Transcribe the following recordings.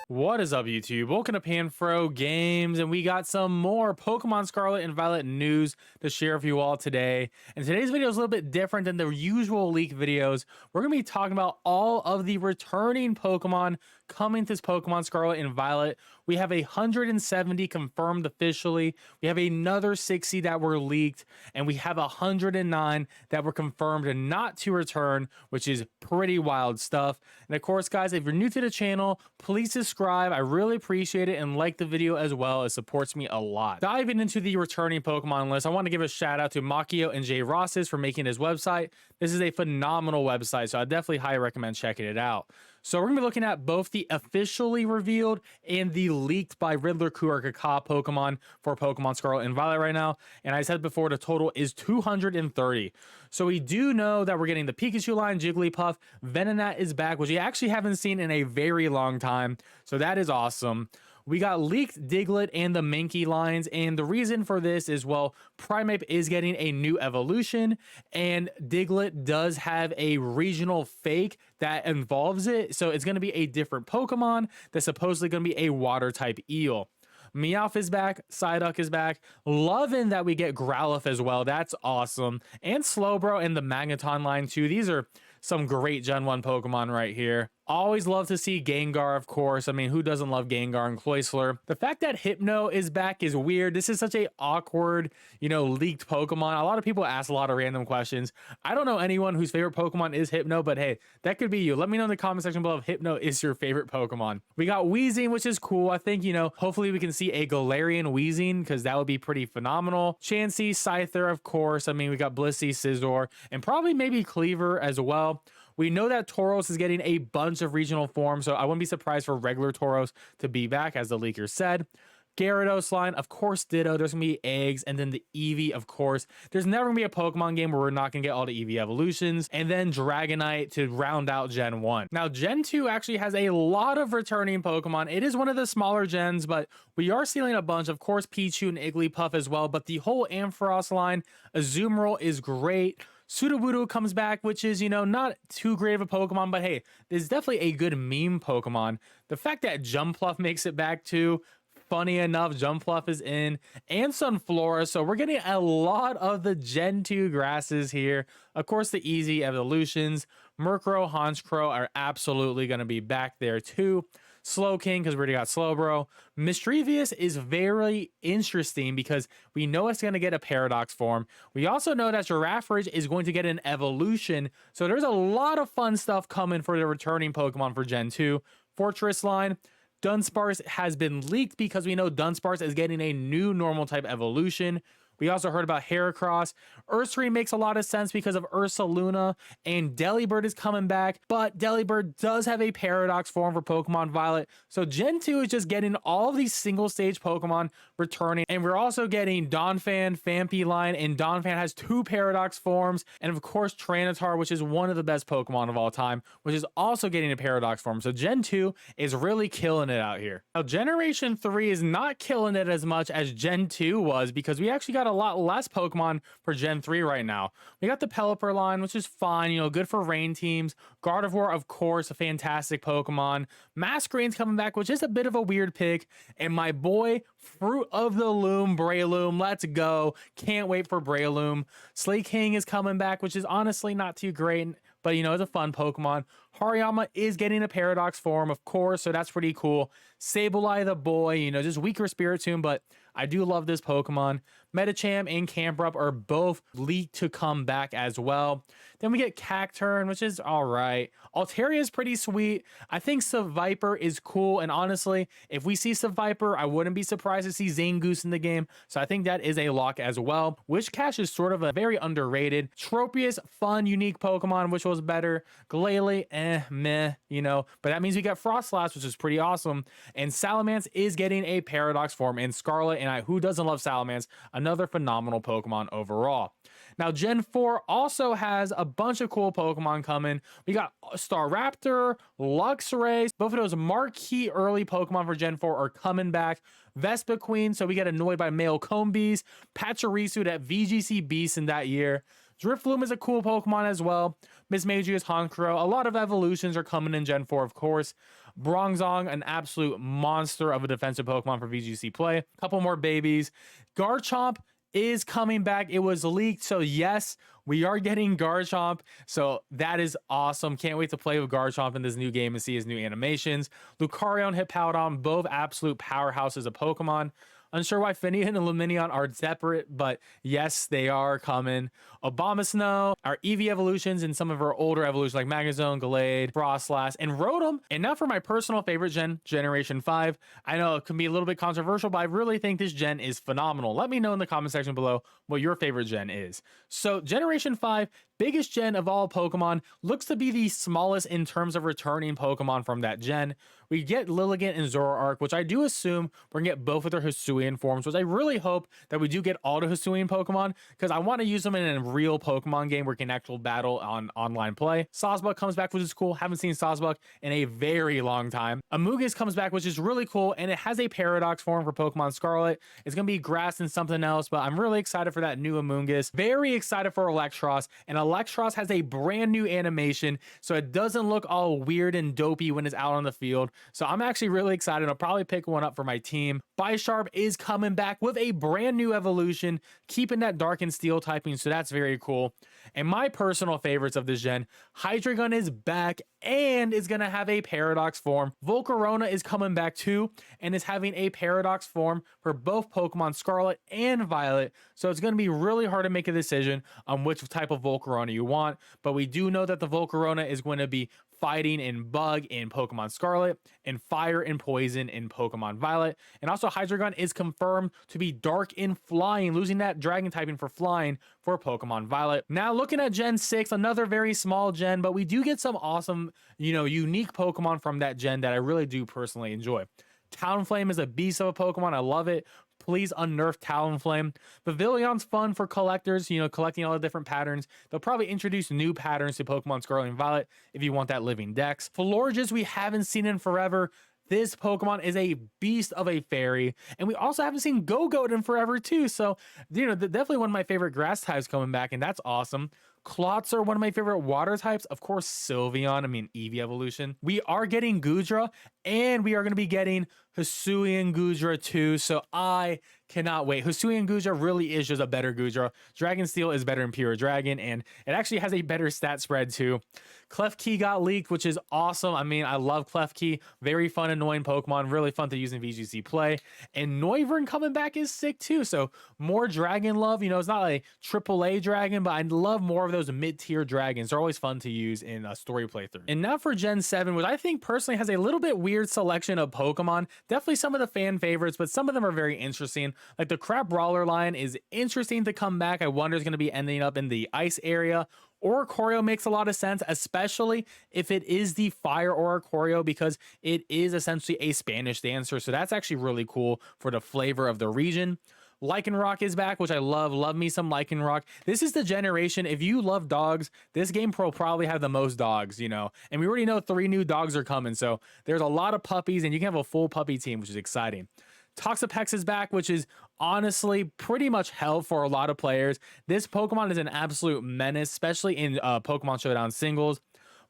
What is up, YouTube? Welcome to Panfro Games, and we got some more Pokemon Scarlet and Violet news to share with you all today. And today's video is a little bit different than the usual leak videos. We're going to be talking about all of the returning Pokemon coming to this Pokemon Scarlet and Violet. We have 170 confirmed officially. We have another 60 that were leaked, and we have 109 that were confirmed and not to return, which is pretty wild stuff. And of course, guys, if you're new to the channel, please subscribe. I really appreciate it, and like the video as well. It supports me a lot. Diving into the returning Pokemon list, I want to give a shout out to Makio and Jay Rosses for making his website. This is a phenomenal website, so I definitely highly recommend checking it out. So we're going to be looking at both the officially revealed and the leaked by Riddler or Kaka Pokemon for Pokemon Scarlet and Violet right now. And I said before, the total is 230. So we do know that we're getting the Pikachu line, Jigglypuff, Venonat is back, which we actually haven't seen in a very long time. So that is awesome. We got leaked Diglett and the Mankey lines, and the reason for this is, well, Primeape is getting a new evolution, and Diglett does have a regional fake that involves it, so it's going to be a different Pokemon that's supposedly going to be a water-type eel. Meowth is back, Psyduck is back, loving that we get Growlithe as well, that's awesome, and Slowbro and the Magneton line too. These are some great Gen 1 Pokemon right here. Always love to see Gengar, of course. I mean, who doesn't love Gengar and Cloyster? The fact that Hypno is back is weird. This is such a awkward, leaked Pokemon. A lot of people ask a lot of random questions. I don't know anyone whose favorite Pokemon is Hypno, but hey, that could be you. Let me know in the comment section below if Hypno is your favorite Pokemon. We got Wheezing, which is cool. I think, hopefully we can see a Galarian Wheezing, because that would be pretty phenomenal. Chansey, Scyther, of course. I mean, we got Blissey, Scizor, and probably maybe Cleaver as well. We know that Tauros is getting a bunch of regional forms, so I wouldn't be surprised for regular Tauros to be back, as the leaker said. Gyarados line, of course, Ditto. There's going to be eggs, and then the Eevee, of course. There's never going to be a Pokemon game where we're not going to get all the Eevee evolutions, and then Dragonite to round out Gen 1. Now, Gen 2 actually has a lot of returning Pokemon. It is one of the smaller gens, but we are seeing a bunch. Of course, Pichu and Igglypuff as well, but the whole Ampharos line, Azumarill is great. Sudowoodo comes back, which is, not too great of a Pokemon, but hey, this is definitely a good meme Pokemon. The fact that Jumpluff makes it back too, funny enough, Jumpluff is in, and Sunflora, so we're getting a lot of the Gen 2 grasses here. Of course, the easy evolutions, Murkrow, Honchkrow are absolutely going to be back there too. Slowking, because we already got Slowbro. Mistrevius is very interesting because we know it's going to get a Paradox form. We also know that Giraffridge is going to get an evolution. So there's a lot of fun stuff coming for the returning Pokemon for Gen 2. Fortress line. Dunsparce has been leaked because we know Dunsparce is getting a new normal type evolution. We also heard about Heracross. Ursaring makes a lot of sense because of Ursaluna, and Delibird is coming back, but Delibird does have a Paradox form for Pokemon Violet. So Gen 2 is just getting all of these single stage Pokemon returning, and we're also getting Donphan, Phanpy line, and Donphan has 2 Paradox forms, and of course Tranitar, which is one of the best Pokemon of all time, which is also getting a Paradox form. So Gen 2 is really killing it out here. Now Generation 3 is not killing it as much as Gen 2 was, because we actually got a lot less Pokemon for Gen 3 right now. We got the Pelipper line, which is fine, good for rain teams. Gardevoir, of course, a fantastic Pokemon. Masquerade's coming back, which is a bit of a weird pick. And my boy, Fruit of the Loom, Breloom, let's go. Can't wait for Breloom. Slaking is coming back, which is honestly not too great, but it's a fun Pokemon. Hariyama is getting a Paradox form, of course, so that's pretty cool. Sableye the boy, just weaker Spiritomb, but I do love this Pokemon. Medicham and Camprupt are both leaked to come back as well. Then we get Cacturn, which is all right. Altaria is pretty sweet. I think Seviper is cool, and honestly, if we see Seviper, I wouldn't be surprised to see Zangoose in the game, so I think that is a lock as well. Wishcash is sort of a very underrated. Tropius, fun, unique Pokemon, which was better. Glalie, meh, but that means we got Frostlass, which is pretty awesome. And Salamence is getting a Paradox form in Scarlet, and who doesn't love Salamence? Another phenomenal Pokemon overall. Now, Gen 4 also has a bunch of cool Pokemon coming. We got Staraptor, Luxray. Both of those marquee early Pokemon for Gen 4 are coming back. Vespiquen, so we get annoyed by male Combees. Pachirisu, that VGC beast in that year. Drifloon is a cool Pokemon as well. Mistrevius, Honchkrow, a lot of evolutions are coming in Gen 4, of course. Bronzong, an absolute monster of a defensive Pokemon for VGC play. Couple more babies. Garchomp is coming back. It was leaked, so yes, we are getting Garchomp, so that is awesome. Can't wait to play with Garchomp in this new game and see his new animations. Lucario and Hippowdon, both absolute powerhouses of Pokemon. Unsure why Finneon and Lumineon are separate, but yes, they are coming. Abomasnow, our Eevee evolutions, and some of our older evolutions like Magnezone, Gallade, Frostlass, and Rotom. And now for my personal favorite gen, Generation 5. I know it can be a little bit controversial, but I really think this gen is phenomenal. Let me know in the comment section below what your favorite gen is. So Generation 5, biggest gen of all Pokemon, looks to be the smallest in terms of returning Pokemon from that gen. We get Lilligant and Zoroark, which I do assume we're gonna get both of their Hisuian forms, which I really hope that we do get all the Hisuian Pokemon, because I want to use them in a real Pokemon game where we can actual battle on online play. Sawsbuck comes back, which is cool. Haven't seen Sawsbuck in a very long time. Amoonguss comes back, which is really cool, and it has a Paradox form for Pokemon Scarlet. It's gonna be grass and something else, but I'm really excited for that new Amoonguss. Very excited for Electros, and Electros has a brand new animation, so it doesn't look all weird and dopey when it's out on the field. So I'm actually really excited. I'll probably pick one up for my team. Bisharp is coming back with a brand new evolution, keeping that Dark and Steel typing, so that's very cool. And my personal favorites of this gen, Hydreigon is back and is going to have a Paradox form. Vulcarona is coming back too and is having a Paradox form for both Pokemon Scarlet and Violet. So it's going to be really hard to make a decision on which type of Vulcarona you want. But we do know that the Vulcarona is going to be fighting and bug in Pokemon Scarlet and fire and poison in Pokemon Violet. And also Hydreigon is confirmed to be dark and flying, losing that dragon typing for flying for Pokemon Violet. Now looking at Gen 6, another very small gen, but we do get some awesome, unique Pokemon from that gen that I really do personally enjoy. Talonflame is a beast of a Pokemon. I love it. Please unnerf Talonflame. Pavilion's fun for collectors, collecting all the different patterns. They'll probably introduce new patterns to Pokemon Scarlet and Violet if you want that living dex. Florges we haven't seen in forever. This Pokemon is a beast of a fairy. And we also haven't seen Go-Goat in forever too. So, definitely one of my favorite grass types coming back, and that's awesome. Klotzer, one of my favorite water types. Of course, Sylveon, Eevee evolution. We are getting Goodra, and we are going to be getting Hisuian Goodra too. So I cannot wait. Hisuian Goodra really is just a better Goodra. Dragon Steel is better than Pure Dragon, and it actually has a better stat spread too. Klefki got leaked, which is awesome. I love Klefki. Very fun, annoying Pokemon. Really fun to use in VGC play. And Noivern coming back is sick too. So more dragon love. It's not a AAA dragon, but I love more of those mid-tier dragons. They're always fun to use in a story playthrough. And now for Gen 7, which I think personally has a little bit weird selection of Pokemon. Definitely some of the fan favorites, but some of them are very interesting. Like the Crab Brawler line is interesting to come back. I wonder it's going to be ending up in the ice area. Oricorio makes a lot of sense, especially if it is the fire Oricorio, because it is essentially a Spanish dancer. So that's actually really cool for the flavor of the region. Lycanroc is back, which I love. Love me some Lycanroc. This is the generation. If you love dogs, this game will probably have the most dogs, and we already know 3 new dogs are coming. So there's a lot of puppies, and you can have a full puppy team, which is exciting. Toxapex is back, which is honestly pretty much hell for a lot of players. This Pokemon is an absolute menace, especially in Pokemon Showdown singles.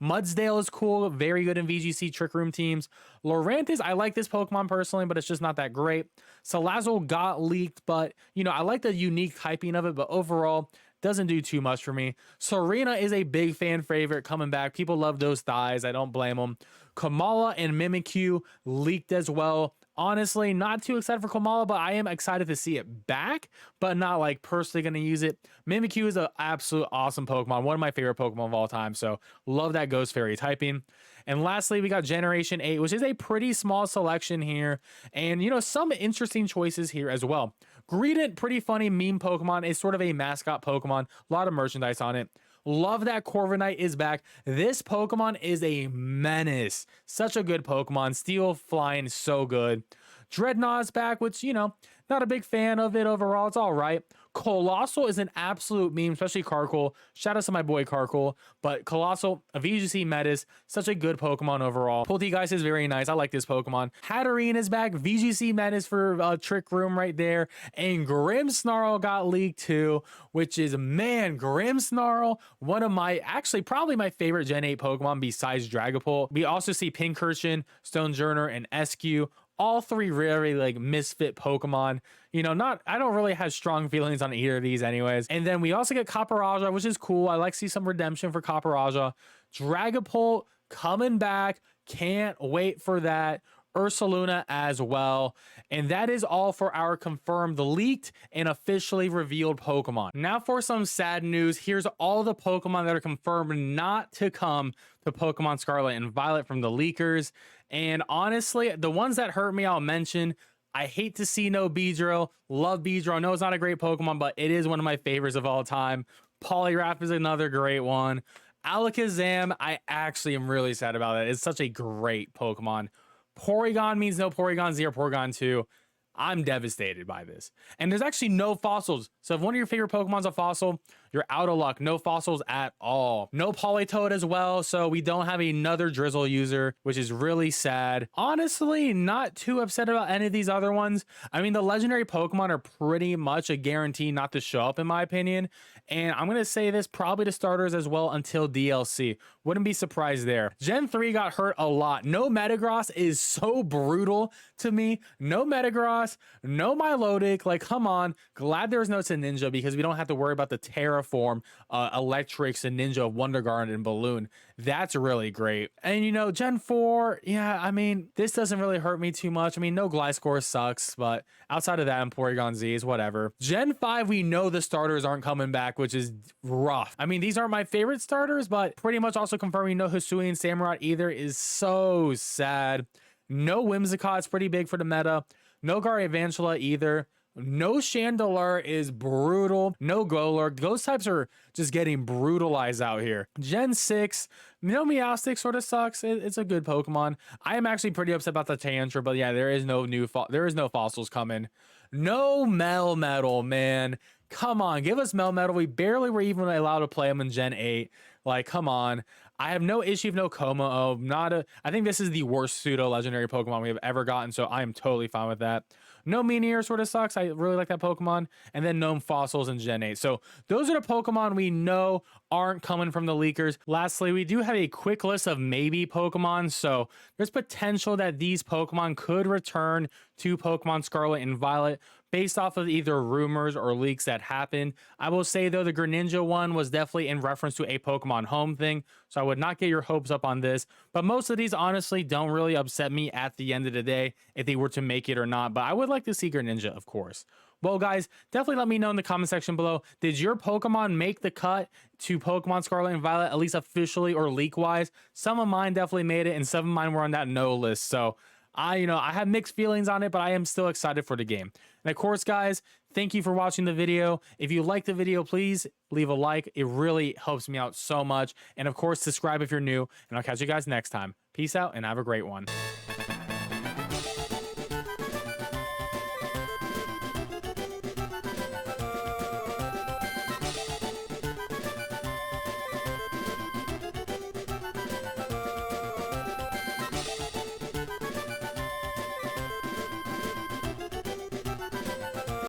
Mudsdale is cool, very good in VGC Trick Room teams. Lorantis, I like this Pokemon personally, but it's just not that great. Salazzle got leaked, but I like the unique typing of it, but overall doesn't do too much for me. Serena is a big fan favorite coming back. People love those thighs. I don't blame them. Kamala and Mimikyu leaked as well. Honestly, not too excited for Kamala, but I am excited to see it back, but not like personally going to use it. Mimikyu is an absolute awesome Pokemon, one of my favorite Pokemon of all time, so love that Ghost Fairy typing. And lastly, we got Generation 8, which is a pretty small selection here, and some interesting choices here as well. Greedent, pretty funny meme Pokemon, is sort of a mascot Pokemon, a lot of merchandise on it. Love that Corviknight is back. This Pokemon is a menace. Such a good Pokemon. Steel flying, so good. Dreadnought's back, which, not a big fan of it overall. It's all right. Colossal is an absolute meme, especially Karkle. Shout out to my boy Karkle. But Colossal, a VGC Metis, such a good Pokemon overall. Poltegeist is very nice. I like this Pokemon. Hatterene is back. VGC Metis for Trick Room right there. And Grimmsnarl got leaked too, which is, man, Grimmsnarl, one of my, actually probably my favorite Gen 8 Pokemon besides Dragapult. We also see Pincurchin, Stonejourner, and Eskew. All three really like misfit Pokemon. You know, I don't really have strong feelings on either of these anyways. And then we also get Copperajah, which is cool. I like to see some redemption for Copperajah. Dragapult coming back. Can't wait for that. Ursaluna as well. And that is all for our confirmed, leaked, and officially revealed Pokemon. Now for some sad news. Here's all the Pokemon that are confirmed not to come to Pokemon Scarlet and Violet from the leakers. And honestly, the ones that hurt me, I'll mention. I hate to see no Beedrill. Love Beedrill. I know it's not a great Pokemon, but it is one of my favorites of all time. Poliwrath is another great one. Alakazam, I actually am really sad about it. It's such a great Pokemon. Porygon means no Porygon Z or Porygon 2. I'm devastated by this. And there's actually no fossils. So if one of your favorite Pokemon's a fossil, you're out of luck. No fossils at all. No Politoed as well. So we don't have another Drizzle user, which is really sad. Honestly, not too upset about any of these other ones. I mean, the legendary Pokemon are pretty much a guarantee not to show up in my opinion. And I'm going to say this probably to starters as well until DLC. Wouldn't be surprised there. Gen 3 got hurt a lot. No Metagross is so brutal to me. No Metagross, no Milotic. Like, come on. Glad there's no Ninja because we don't have to worry about the Terraform, Electrics, and Ninja, Wonder Garden, and Balloon. That's really great. And, you know, Gen 4, yeah, I mean, this doesn't really hurt me too much. I mean, no Gliscor sucks, but outside of that, and Porygon Z is whatever. Gen 5, we know the starters aren't coming back, which is rough. I mean, these aren't my favorite starters, but pretty much also confirming no Hisui and Samurott either is so sad. No Whimsicott, it's pretty big for the meta. No Garevantula either. No Chandelure is brutal. No Golurk. Ghost types are just getting brutalized out here. Gen 6, no Meowstic sort of sucks. It's a good Pokemon. I am actually pretty upset about the Tantrum, but yeah, there is no fossils coming. No Melmetal, man. Come on, give us Melmetal. We barely were even allowed to play them in Gen 8. Like, come on. I have no issue with no Como. I think this is the worst pseudo legendary Pokemon we have ever gotten, so I am totally fine with that. No Meteor sort of sucks. I really like that Pokemon. And then no fossils in Gen 8. So those are the Pokemon we know aren't coming from the leakers. Lastly, we do have a quick list of maybe Pokemon. So there's potential that these Pokemon could return to Pokemon Scarlet and Violet based off of either rumors or leaks that happened. I will say, though, the Greninja one was definitely in reference to a Pokemon Home thing, so I would not get your hopes up on this. But most of these, honestly, don't really upset me at the end of the day if they were to make it or not. But I would like to see Greninja, of course. Well, guys, definitely let me know in the comment section below. Did your Pokemon make the cut to Pokemon Scarlet and Violet, at least officially or leak-wise? Some of mine definitely made it, and some of mine were on that no list. So I have mixed feelings on it, but I am still excited for the game. And of course, guys, thank you for watching the video. If you liked the video, please leave a like. It really helps me out so much. And of course, subscribe if you're new, and I'll catch you guys next time. Peace out and have a great one.